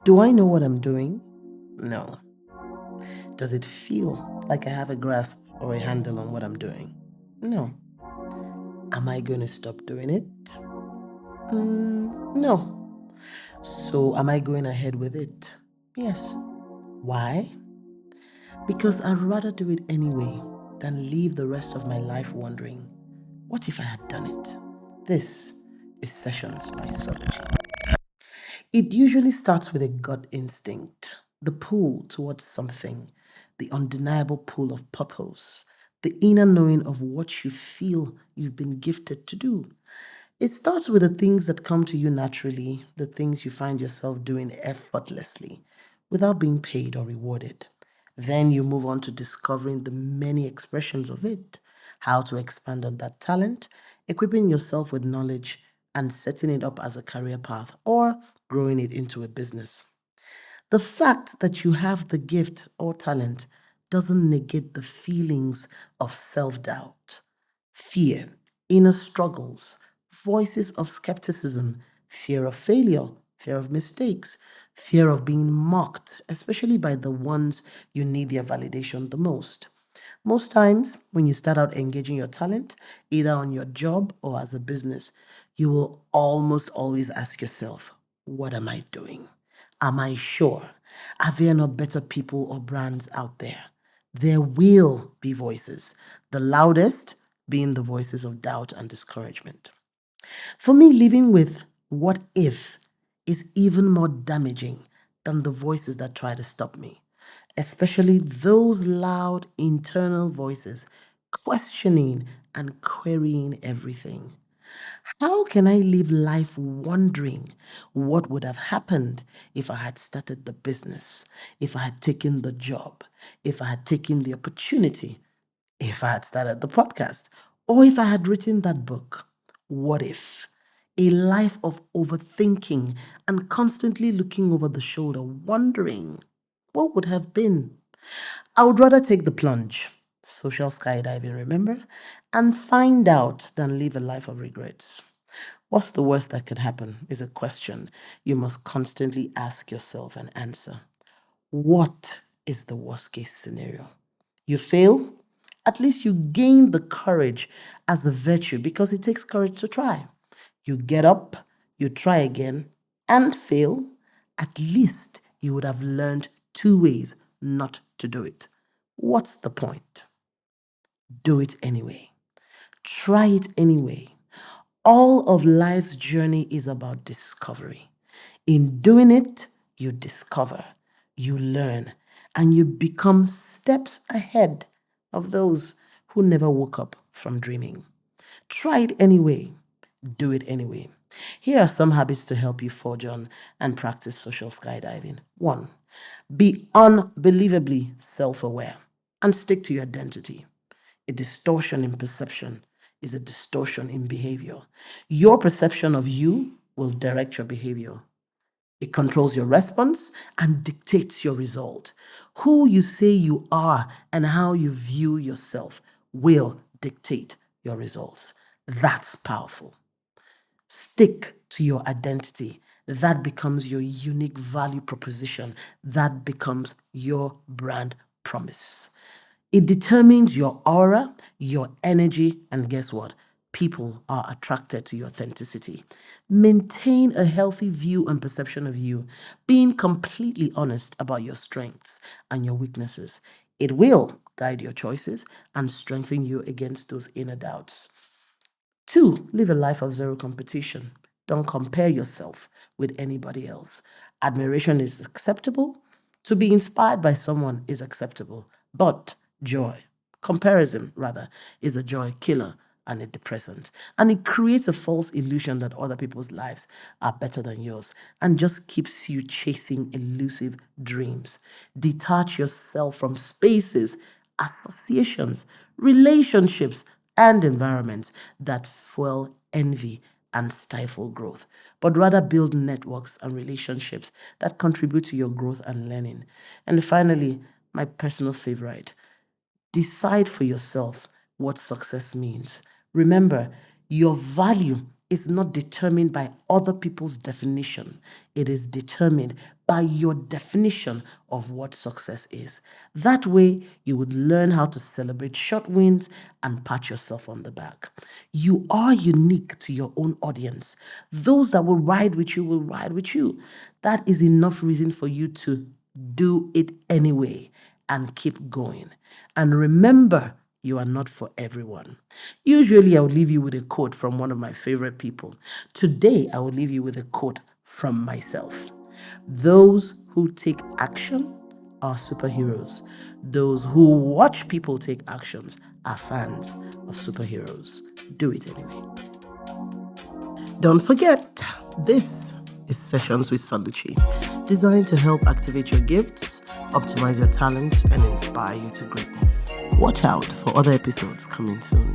Do I know what I'm doing? No. Does it feel like I have a grasp or a handle on what I'm doing? No. Am I going to stop doing it? No. So am I going ahead with it? Yes. Why? Because I'd rather do it anyway than live the rest of my life wondering, what if I had done it? This is Sessions by Sology. It usually starts with a gut instinct, the pull towards something, the undeniable pull of purpose, the inner knowing of what you feel you've been gifted to do. It starts with the things that come to you naturally, the things you find yourself doing effortlessly without being paid or rewarded. Then you move on to discovering the many expressions of it, how to expand on that talent, equipping yourself with knowledge, and setting it up as a career path or growing it into a business. The fact that you have the gift or talent doesn't negate the feelings of self doubt, fear, inner struggles, voices of skepticism, fear of failure, fear of mistakes, fear of being mocked, especially by the ones you need their validation the most. Most times, when you start out engaging your talent, either on your job or as a business, you will almost always ask yourself, what am I doing? Am I sure? Are there not better people or brands out there? There will be voices, the loudest being the voices of doubt and discouragement. For me, living with what if is even more damaging than the voices that try to stop me, especially those loud internal voices questioning and querying everything. How can I live life wondering what would have happened if I had started the business, if I had taken the job, if I had taken the opportunity, if I had started the podcast, or if I had written that book? What if? A life of overthinking and constantly looking over the shoulder, wondering what would have been. I would rather take the plunge, social skydiving, remember, and find out than live a life of regrets. What's the worst that could happen is a question you must constantly ask yourself and answer. What is the worst case scenario? You fail? At least you gain the courage as a virtue because it takes courage to try. You get up, you try again, and fail. At least you would have learned two ways not to do it. What's the point? Do it anyway. Try it anyway. All of life's journey is about discovery. In doing it, you discover, you learn, and you become steps ahead of those who never woke up from dreaming. Try it anyway. Do it anyway. Here are some habits to help you forge on and practice social skydiving. One, be unbelievably self aware and stick to your identity. A distortion in perception is a distortion in behavior. Your perception of you will direct your behavior. It controls your response and dictates your result. Who you say you are and how you view yourself will dictate your results. That's powerful. Stick to your identity. That becomes your unique value proposition. That becomes your brand promise. It determines your aura, your energy, and guess what? People are attracted to your authenticity. Maintain a healthy view and perception of you, being completely honest about your strengths and your weaknesses. It will guide your choices and strengthen you against those inner doubts. Two, live a life of zero competition. Don't compare yourself with anybody else. Admiration is acceptable. To be inspired by someone is acceptable. But comparison rather, is a joy killer and a depressant. And it creates a false illusion that other people's lives are better than yours and just keeps you chasing elusive dreams. Detach yourself from spaces, associations, relationships, and environments that fuel envy and stifle growth, but rather build networks and relationships that contribute to your growth and learning. And finally, my personal favorite, decide for yourself what success means. Remember, your value is not determined by other people's definition. It is determined by your definition of what success is. That way, you would learn how to celebrate short wins and pat yourself on the back. You are unique to your own audience. Those that will ride with you will ride with you. That is enough reason for you to do it anyway and keep going. And remember, you are not for everyone. Usually, I would leave you with a quote from one of my favorite people. Today, I will leave you with a quote from myself. Those who take action are superheroes. Those who watch people take actions are fans of superheroes. Do it anyway. Don't forget, this is Sessions with Soluchi, designed to help activate your gifts, optimize your talents, and inspire you to greatness. Watch out for other episodes coming soon.